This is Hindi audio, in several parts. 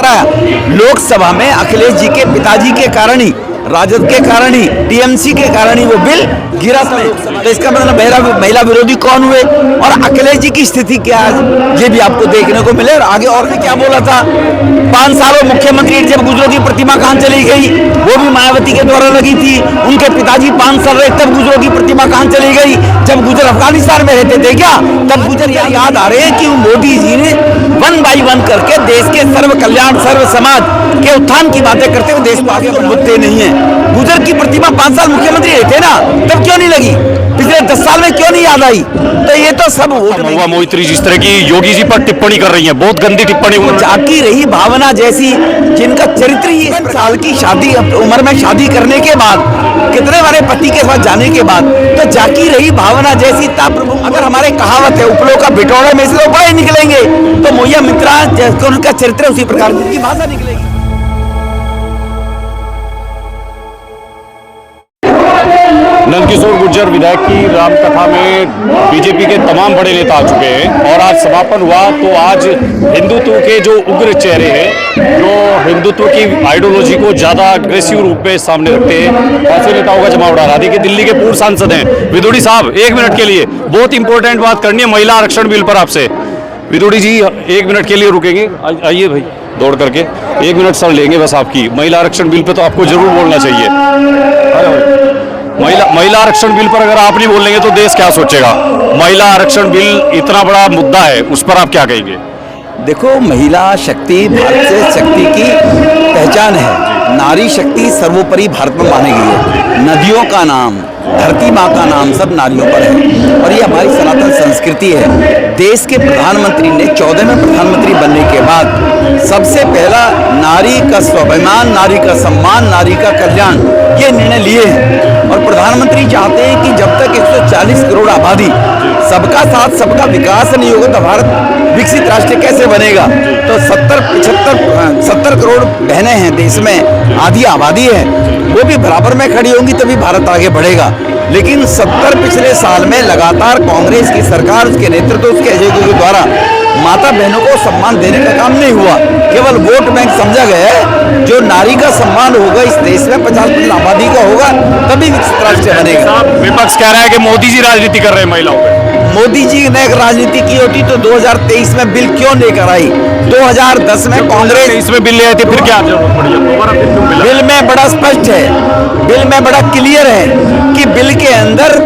कराया। लोकसभा में अखिलेश जी के पिताजी के कारण ही, राजद के कारण ही, टीएमसी के कारण ही वो बिल गिरा था। तो इसका मतलब महिला विरोधी कौन हुए और अखिलेश जी की स्थिति क्या है, ये भी आपको देखने को मिले। और आगे और ने क्या बोला था, 5 सालों मुख्यमंत्री जब गुजरों की प्रतिमा कहां चली गई, वो भी मायावती के द्वारा लगी थी। उनके पिताजी 5 साल रहे, तब गुजरों की प्रतिमा कहां चली गई, जब गुजर अफगानिस्तान में रहते थे क्या, तब गुजर याद आ रहे हैं कि मोदी जी ने 1 बाई 1 करके देश के सर्व कल्याण, सर्व समाज के उत्थान की बातें करते हुए देश को आगे बढ़ते नहीं है। गुजर की प्रतिमा 5 साल मुख्यमंत्री रहे थे ना, तब क्यों नहीं लगी, पिछले 10 साल में क्यों नहीं याद आई। तो ये तो सब महुआ मोइत्री जिस तरह की योगी जी पर टिप्पणी कर रही है, बहुत गंदी टिप्पणी। जाकी रही भावना जैसी, जिनका चरित्र ही 1 साल की शादी उम्र में शादी करने के बाद, कितने बारे पति के साथ जाने के बाद, तो जाकी रही भावना जैसी प्रभु। अगर हमारे कहावत है उपलों का बिटोड़ा में से उपाय निकलेंगे, तो मोहिया मित्रा उनका चरित्र उसी प्रकार की भाषा निकलेगी। नंदकिशोर गुर्जर विधायक की रामकथा में बीजेपी के तमाम बड़े नेता आ चुके हैं और आज समापन हुआ। तो आज हिंदुत्व के जो उग्र चेहरे हैं, जो हिंदुत्व की आइडियोलॉजी को ज्यादा अग्रेसिव रूप में सामने रखते हैं, ऐसे नेताओं का जमावड़ा रहा। देखिए दिल्ली के पूर्व सांसद हैं विदुड़ी साहब, 1 मिनट के लिए बहुत इंपॉर्टेंट बात करनी है महिला आरक्षण बिल पर आपसे। विदुड़ी जी 1 मिनट के लिए रुकेंगे, आइए भाई दौड़ करके 1 मिनट सर लेंगे बस आपकी। महिला आरक्षण बिल पे तो आपको जरूर बोलना चाहिए। महिला आरक्षण बिल पर अगर आप नहीं बोलेंगे तो देश क्या सोचेगा। महिला आरक्षण बिल इतना बड़ा मुद्दा है, उस पर आप क्या कहेंगे। देखो, महिला शक्ति भारत से शक्ति की पहचान है। नारी शक्ति सर्वोपरि भारत में मानी गई है। नदियों का नाम, धरती माँ का नाम सब नारियों पर है और ये हमारी सनातन संस्कृति है। देश के प्रधानमंत्री ने 14वें प्रधानमंत्री बनने के बाद सबसे पहला नारी का स्वाभिमान, नारी का सम्मान, नारी का कल्याण, ये निर्णय लिए हैं। और प्रधानमंत्री चाहते हैं कि जब तक 140 करोड़ आबादी, सबका साथ सबका विकास नहीं होगा तो भारत विकसित राष्ट्र कैसे बनेगा। तो 70 करोड़ बहनें हैं देश में, आधी आबादी है, वो भी बराबर में खड़ी होंगी तभी भारत आगे बढ़ेगा। लेकिन 70 पिछले साल में लगातार कांग्रेस की सरकार, उसके नेतृत्व, उसके एजेंडे के द्वारा माता बहनों को सम्मान देने का काम नहीं हुआ। केवल वोट बैंक समझा गया है। जो नारी का सम्मान होगा इस देश में 50% आबादी का होगा तभी विकसित राष्ट्र बनेगा। विपक्ष कह रहा है कि मोदी जी राजनीति कर रहे हैं महिलाओं पे। मोदी जी ने राजनीति की होती तो 2023 में बिल क्यों लेकर आई। 2010 में कांग्रेस इसमें बिल ले आई थी, फिर क्या जरूरत पड़ी। बिल में बड़ा स्पष्ट है, बिल में बड़ा क्लियर है कि बिल के अंदर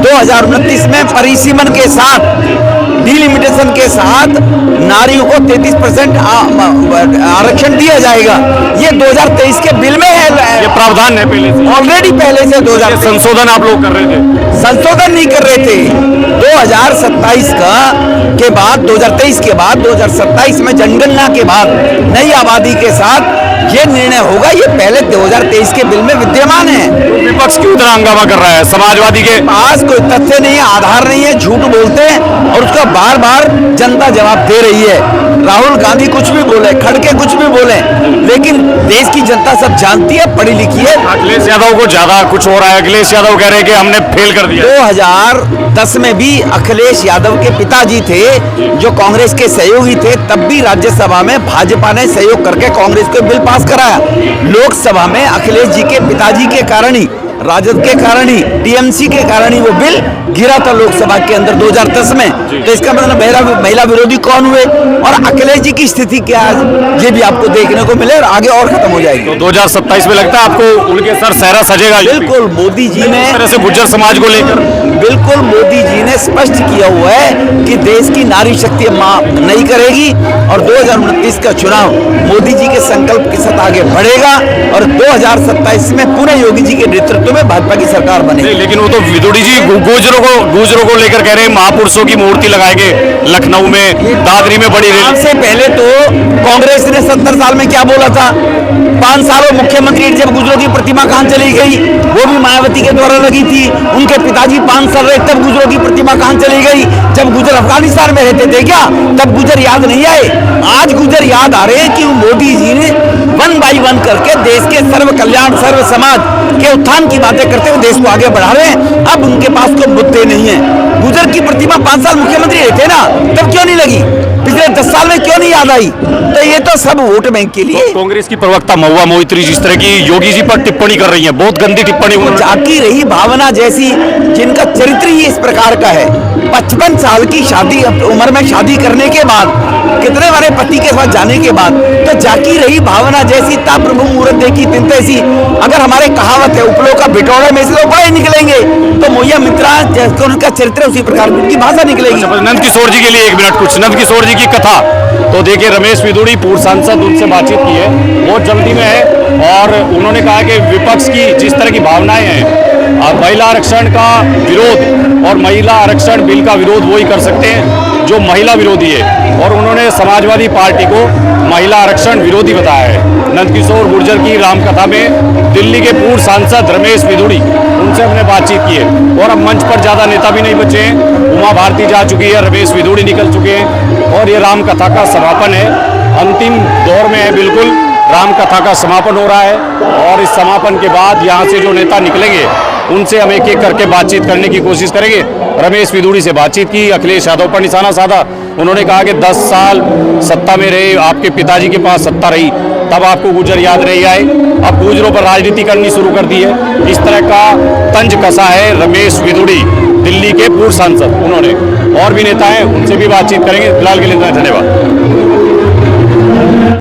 2029 में परिसीमन के साथ, डिलिमिटेशन के साथ नारियों को 33% आरक्षण दिया जाएगा। ये 2023 के बिल में है, ये प्रावधान है पहले से, ऑलरेडी पहले से 2000 संशोधन आप लोग कर रहे थे। संशोधन नहीं कर रहे थे। 2027 के बाद, 2023 के बाद, 2027 में जनगणना के बाद नई आबादी के साथ ये निर्णय होगा। ये पहले 2023 के बिल में विद्यमान है। विपक्ष क्यों इतना हंगामा कर रहा है। समाजवादी के पास कोई तथ्य नहीं है, आधार नहीं है, झूठ बोलते हैं और उसका बार बार जनता जवाब दे रही है। राहुल गांधी कुछ भी बोले, खड़के कुछ भी बोले, लेकिन देश की जनता सब जानती है, पढ़ी लिखी है। अखिलेश यादव को ज्यादा कुछ हो रहा है। अखिलेश यादव कह रहे हैं कि हमने फेल कर दिया। 2010 में भी अखिलेश यादव के पिताजी थे जो कांग्रेस के सहयोगी थे, तब भी राज्यसभा में भाजपा ने सहयोग करके कांग्रेस को बिल पास कराया। लोकसभा में अखिलेश जी के पिताजी के कारण ही, राजद के कारण ही, टीएमसी के कारण ही वो बिल गिरा था लोकसभा के अंदर 2010 में। तो इसका मतलब महिला विरोधी कौन हुए और अखिलेश जी की स्थिति क्या है, ये भी आपको देखने को मिले और आगे और खत्म हो जाएगी। तो 2027 में लगता है आपको उनके सर सहरा सजेगा। बिल्कुल, मोदी जी ने तरह से गुर्जर समाज को लेकर बिल्कुल मोदी जी ने स्पष्ट किया हुआ है कि देश की नारी शक्ति माफ नहीं करेगी और 2029 का चुनाव मोदी जी के संकल्प के साथ आगे बढ़ेगा और 2027 में पुनः योगी जी के नेतृत्व में भाजपा की सरकार बनेगी। लेकिन वो तो विदुड़ी जी गुजरों को लेकर कह रहे हैं महापुरुषों की मूर्ति लगाएंगे लखनऊ में, दादरी में बड़ी रैली। से पहले तो कांग्रेस ने 70 साल में क्या बोला था, 5 सालों मुख्यमंत्री जब गुजरों की प्रतिमा कहां चली गई, वो भी मायावती के द्वारा लगी थी। उनके पिताजी 5 साल रहे, तब गुजरों की प्रतिमा कहां चली गई, जब गुजर अफगानिस्तान में रहते थे क्या, तब गुजर याद नहीं आए। आज गुजर याद आ रहे हैं कि मोदी जी ने 1 वन बाई वन करके देश के सर्व कल्याण सर्व समाज के उत्थान की बातें करते हुए देश को आगे बढ़ा रहे हैं। अब उनके पास कोई मुद्दे नहीं है। गुजर की प्रतिमा 5 साल मुख्यमंत्री रहे थे ना, तब क्यों नहीं लगी? पिछले 10 साल में क्यों नहीं याद आई? तो ये तो सब वोट बैंक के लिए। कांग्रेस की प्रवक्ता महुआ मोइत्री जिस तरह की योगी जी पर टिप्पणी कर रही है, बहुत गंदी टिप्पणी उन्होंने जाकी रही भावना जैसी, जिनका चरित्र ही इस प्रकार का है। 55 साल की शादी उम्र में शादी करने के बाद, कितने बारे पति के साथ जाने के बाद, तो जाकी रही भावना जैसी ता प्रभु मुहूर्त देखी तिन तैसी। अगर हमारे कहावत है उपलो का बिटोड़े में से बड़े निकलेंगे, तो मोहिया मित्रा जैसे उनका चरित्र उसी प्रकार की भाषा निकलेगी। नंद किशोर जी के लिए 1 मिनट कुछ नंद किशोर जी की कथा तो देखिए, रमेश विदुड़ी पूर्व सांसद, उनसे बातचीत की है, बहुत जल्दी में है और उन्होंने कहा कि विपक्ष की जिस तरह की भावनाएं हैं, महिला आरक्षण का विरोध और महिला आरक्षण बिल का विरोध वही कर सकते हैं जो महिला विरोधी है, और उन्होंने समाजवादी पार्टी को महिला आरक्षण विरोधी बताया है। नंदकिशोर गुर्जर की रामकथा में दिल्ली के पूर्व सांसद रमेश विदुड़ी, उनसे हमने बातचीत की है और अब मंच पर ज़्यादा नेता भी नहीं बचे हैं। उमा भारती जा चुकी है, रमेश विदुड़ी निकल चुके हैं और ये रामकथा का समापन है, अंतिम दौर में है। बिल्कुल रामकथा का समापन हो रहा है और इस समापन के बाद यहाँ से जो नेता निकलेंगे उनसे हम एक एक करके बातचीत करने की कोशिश करेंगे। रमेश विदुड़ी से बातचीत की, अखिलेश यादव पर निशाना साधा। उन्होंने कहा कि 10 साल सत्ता में रहे, आपके पिताजी के पास सत्ता रही, तब आपको गुर्जर याद नहीं आए, अब गुर्जरों पर राजनीति करनी शुरू कर दी है। इस तरह का तंज कसा है रमेश विदुड़ी, दिल्ली के पूर्व सांसद। उन्होंने और भी नेता हैं, उनसे भी बातचीत करेंगे। फिलहाल के लिए धन्यवाद।